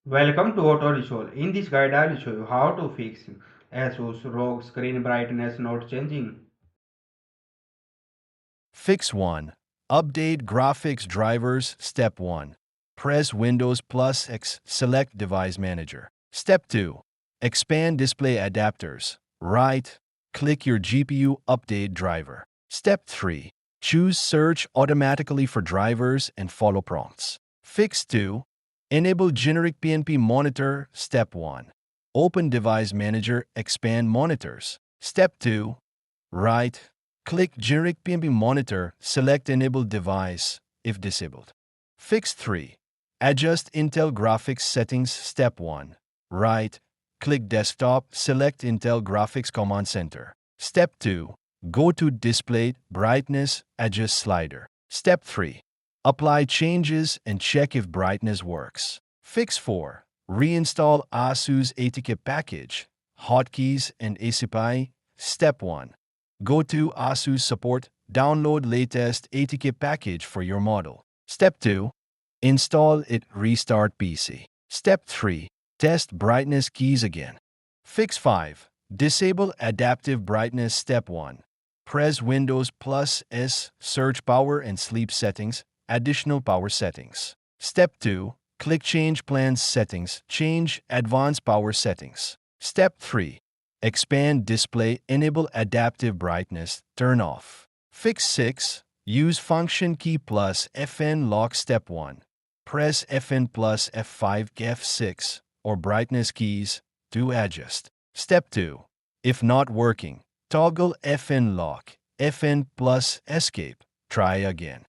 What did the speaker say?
Welcome to Auto Resolve. In this guide, I will show you how to fix ASUS ROG screen brightness not changing. Fix 1. Update graphics drivers. Step 1. Press Windows plus X. Select Device Manager. Step 2. Expand display adapters. Right. Click your GPU update driver. Step 3. Choose Search automatically for drivers and follow prompts. Fix 2. Enable generic PNP monitor. Step 1. Open Device Manager. Expand monitors. Step 2. Right. Click Generic PNP Monitor, select Enable Device if disabled. Fix 3. Adjust Intel Graphics Settings. Step 1. Right. Click Desktop, select Intel Graphics Command Center. Step 2. Go to Display, Brightness, Adjust Slider. Step 3. Apply changes and check if brightness works. Fix 4. Reinstall ASUS ACPI package, Hotkeys and ACPI. Step 1. Go to ASUS Support, download latest ATK package for your model. Step 2. Install it, restart PC. Step 3. Test brightness keys again. Fix 5. Disable adaptive brightness. Step 1. Press Windows plus S, search power and sleep settings, additional power settings. Step 2. Click Change Plans Settings, change advanced power settings. Step 3. Expand display, enable adaptive brightness, turn off. Fix 6. Use function key plus FN lock. Step 1. Press FN plus F5, F6, or brightness keys to adjust. Step 2. If not working, toggle FN lock, FN plus escape. Try again.